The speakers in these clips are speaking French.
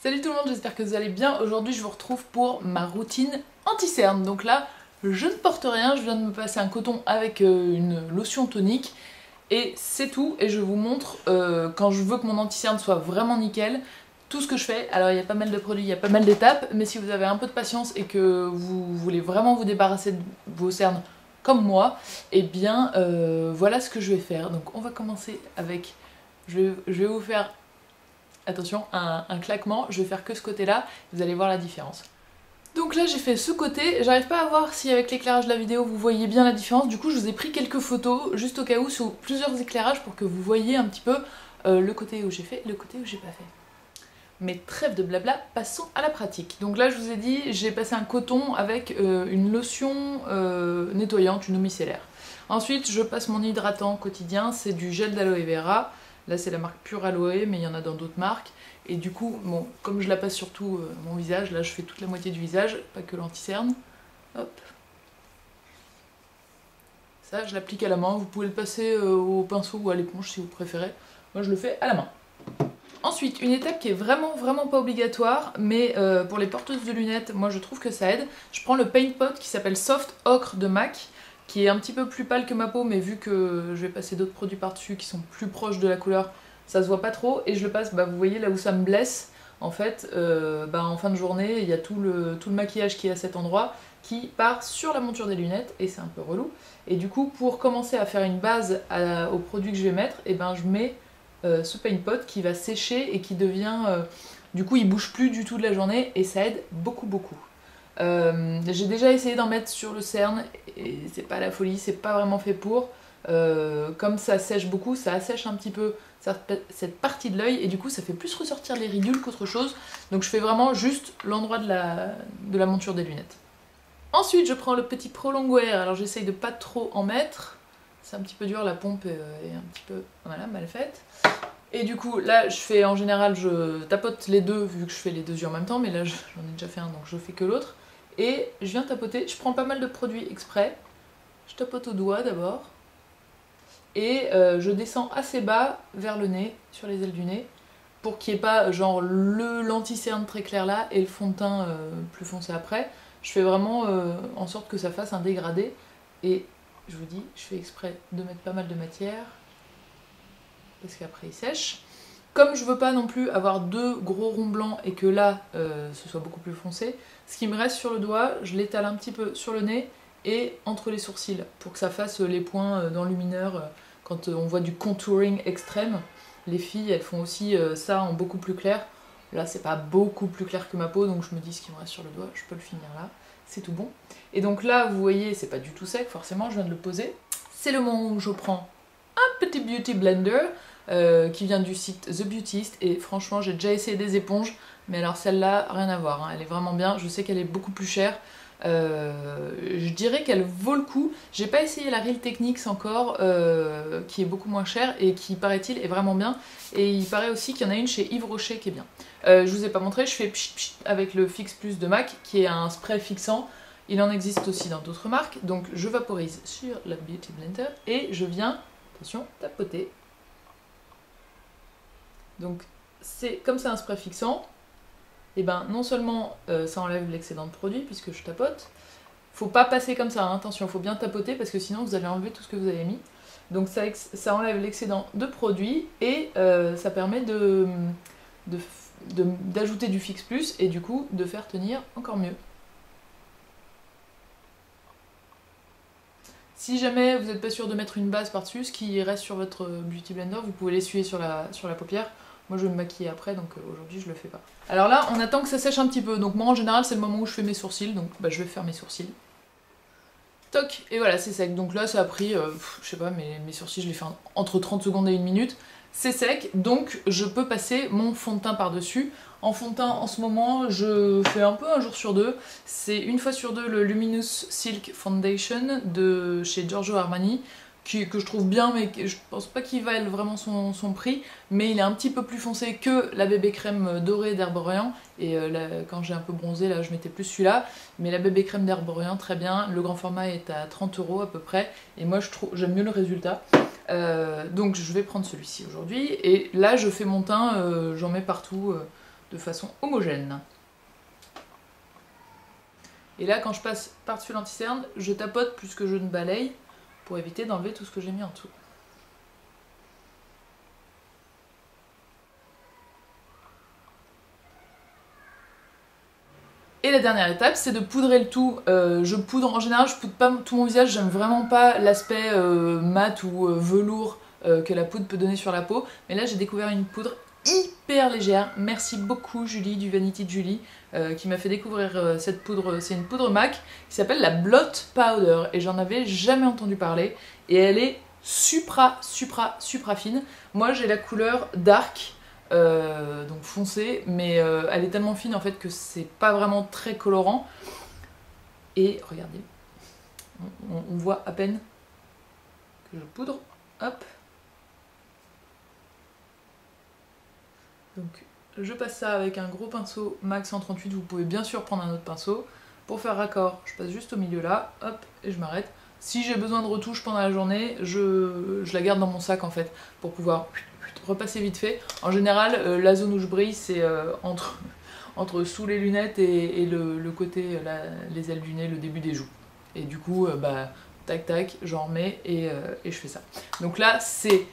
Salut tout le monde, j'espère que vous allez bien. Aujourd'hui je vous retrouve pour ma routine anti-cerne. Donc là, je ne porte rien, je viens de me passer un coton avec une lotion tonique et c'est tout. Et je vous montre quand je veux que mon anti-cerne soit vraiment nickel, tout ce que je fais. Alors il y a pas mal de produits, il y a pas mal d'étapes, mais si vous avez un peu de patience et que vous voulez vraiment vous débarrasser de vos cernes comme moi, et bien voilà ce que je vais faire. Donc on va commencer avec, je vais vous faire... Attention, un claquement, je vais faire que ce côté-là, vous allez voir la différence. Donc là j'ai fait ce côté, j'arrive pas à voir si avec l'éclairage de la vidéo vous voyez bien la différence, du coup je vous ai pris quelques photos juste au cas où sous plusieurs éclairages pour que vous voyez un petit peu le côté où j'ai fait, le côté où j'ai pas fait. Mais trêve de blabla, passons à la pratique. Donc là je vous ai dit, j'ai passé un coton avec une lotion nettoyante, une eau micellaire. Ensuite je passe mon hydratant quotidien, c'est du gel d'aloe vera. Là c'est la marque Pure Aloe, mais il y en a dans d'autres marques. Et du coup, bon, comme je la passe surtout mon visage, là je fais toute la moitié du visage, pas que l'anti-cerne. Hop. Ça, je l'applique à la main. Vous pouvez le passer au pinceau ou à l'éponge si vous préférez. Moi je le fais à la main. Ensuite, une étape qui est vraiment pas obligatoire, mais pour les porteuses de lunettes, moi je trouve que ça aide. Je prends le Paint Pot qui s'appelle Soft Ocre de MAC, qui est un petit peu plus pâle que ma peau, mais vu que je vais passer d'autres produits par-dessus qui sont plus proches de la couleur, ça se voit pas trop. Et je le passe, vous voyez là où ça me blesse, en fait, en fin de journée, il y a tout le maquillage qui est à cet endroit qui part sur la monture des lunettes, et c'est un peu relou. Et du coup, pour commencer à faire une base au produit que je vais mettre, je mets ce Paint Pot qui va sécher et qui devient... du coup, il bouge plus du tout de la journée, et ça aide beaucoup. J'ai déjà essayé d'en mettre sur le cerne et c'est pas la folie, c'est pas vraiment fait pour. Comme ça sèche beaucoup, ça assèche un petit peu cette partie de l'œil et du coup ça fait plus ressortir les ridules qu'autre chose. Donc je fais vraiment juste l'endroit de la monture des lunettes. Ensuite je prends le petit Prolong Wear, alors j'essaye de pas trop en mettre. C'est un petit peu dur, la pompe est un petit peu mal faite. Et du coup, là, je fais en général, je tapote les deux, vu que je fais les deux yeux en même temps, mais là, j'en ai déjà fait un, donc je fais que l'autre. Et je viens tapoter, je prends pas mal de produits exprès. Je tapote au doigt d'abord. Et je descends assez bas vers le nez, sur les ailes du nez, pour qu'il n'y ait pas genre l'anti-cerne très clair là et le fond de teint plus foncé après. Je fais vraiment en sorte que ça fasse un dégradé. Et je vous dis, je fais exprès de mettre pas mal de matière, parce qu'après il sèche. Comme je veux pas non plus avoir deux gros ronds blancs et que là ce soit beaucoup plus foncé, ce qui me reste sur le doigt, je l'étale un petit peu sur le nez et entre les sourcils pour que ça fasse les points d'enlumineur quand on voit du contouring extrême. Les filles elles font aussi ça en beaucoup plus clair. Là c'est pas beaucoup plus clair que ma peau, donc je me dis ce qui me reste sur le doigt, je peux le finir là, c'est tout bon. Et donc là vous voyez c'est pas du tout sec forcément, je viens de le poser. C'est le moment où je prends un petit beauty blender qui vient du site The Beautyist, et franchement j'ai déjà essayé des éponges, mais alors celle-là rien à voir, hein. Elle est vraiment bien, je sais qu'elle est beaucoup plus chère, je dirais qu'elle vaut le coup. J'ai pas essayé la Real Techniques encore, qui est beaucoup moins chère et qui paraît-il est vraiment bien, et il paraît aussi qu'il y en a une chez Yves Rocher qui est bien. Je vous ai pas montré, je fais pchit pchit avec le Fix Plus de MAC qui est un spray fixant. Il en existe aussi dans d'autres marques, donc je vaporise sur la Beauty Blender et je viens, attention, tapoter. Donc comme c'est un spray fixant, et non seulement ça enlève l'excédent de produit puisque je tapote, faut pas passer comme ça, hein, attention, faut bien tapoter parce que sinon vous allez enlever tout ce que vous avez mis. Donc ça enlève l'excédent de produit et ça permet d'ajouter du Fix Plus et du coup de faire tenir encore mieux. Si jamais vous n'êtes pas sûr de mettre une base par-dessus, ce qui reste sur votre Beauty Blender, vous pouvez l'essuyer sur la paupière. Moi je vais me maquiller après, donc aujourd'hui je le fais pas. Alors là, on attend que ça sèche un petit peu. Donc moi en général c'est le moment où je fais mes sourcils, donc je vais faire mes sourcils. Toc, et voilà, c'est sec. Donc là ça a pris, je sais pas, mes sourcils je les fais entre 30 secondes et 1 minute. C'est sec, donc je peux passer mon fond de teint par-dessus. En fond de teint, en ce moment, je fais un peu un jour sur deux. C'est une fois sur deux le Luminous Silk Foundation de chez Giorgio Armani, que je trouve bien, mais je pense pas qu'il vaille vraiment son prix. Mais il est un petit peu plus foncé que la bébé crème dorée d'Herborian. Et quand j'ai un peu bronzé, là, je mettais plus celui-là. Mais la bébé crème d'Herborian, très bien. Le grand format est à 30 € à peu près. Et moi, j'aime mieux le résultat. Donc je vais prendre celui-ci aujourd'hui. Et là, je fais mon teint, j'en mets partout. de façon homogène. Et là, quand je passe par-dessus l'anti-cerne, je tapote plus que je ne balaye pour éviter d'enlever tout ce que j'ai mis en dessous. Et la dernière étape, c'est de poudrer le tout. Je poudre, en général, je poudre pas tout mon visage, j'aime vraiment pas l'aspect mat ou velours que la poudre peut donner sur la peau. Mais là, j'ai découvert une poudre hyper légère. Merci beaucoup Julie du Vanity de Julie qui m'a fait découvrir cette poudre. C'est une poudre MAC qui s'appelle la Blot Powder et j'en avais jamais entendu parler. Et elle est supra fine. Moi, j'ai la couleur Dark. Donc foncé, mais elle est tellement fine en fait que c'est pas vraiment très colorant. Et regardez, on voit à peine que je poudre. Hop. Donc je passe ça avec un gros pinceau MAC 138. Vous pouvez bien sûr prendre un autre pinceau. Pour faire raccord, je passe juste au milieu là, hop, et je m'arrête. Si j'ai besoin de retouche pendant la journée, je la garde dans mon sac en fait, pour pouvoir repasser vite fait. En général, la zone où je brille, c'est entre sous les lunettes et le côté, les ailes du nez, le début des joues. Et du coup, tac tac, j'en remets et je fais ça. Donc là, c'est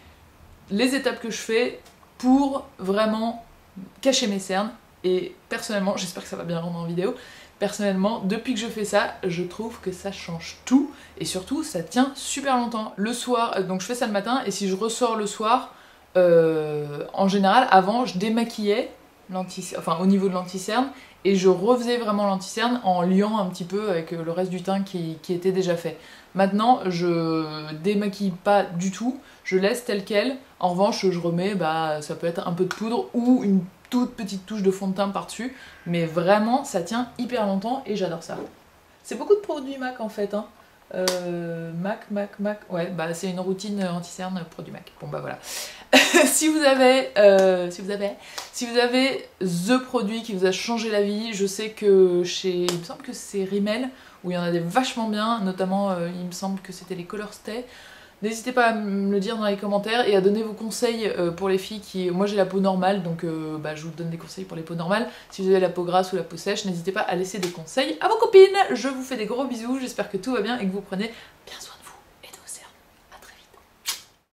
les étapes que je fais pour vraiment cacher mes cernes. Et personnellement, j'espère que ça va bien rendre en vidéo, personnellement, depuis que je fais ça, je trouve que ça change tout. Et surtout, ça tient super longtemps. Le soir, donc je fais ça le matin, et si je ressors le soir, en général, avant, je démaquillais au niveau de l'anti-cerne et je refaisais vraiment l'anti-cerne en liant un petit peu avec le reste du teint qui était déjà fait. Maintenant, je démaquille pas du tout, je laisse tel quel. En revanche, je remets, ça peut être un peu de poudre ou une toute petite touche de fond de teint par-dessus, mais vraiment, ça tient hyper longtemps et j'adore ça. C'est beaucoup de produits MAC en fait, hein. MAC, ouais, c'est une routine anti-cerne produit MAC. Bon voilà. si vous avez the produit qui vous a changé la vie, je sais que il me semble que c'est Rimmel, où il y en a des vachement bien, notamment il me semble que c'était les Color Stay. N'hésitez pas à me le dire dans les commentaires et à donner vos conseils pour les filles qui... Moi j'ai la peau normale, donc je vous donne des conseils pour les peaux normales. Si vous avez la peau grasse ou la peau sèche, n'hésitez pas à laisser des conseils à vos copines. Je vous fais des gros bisous, j'espère que tout va bien et que vous prenez bien soin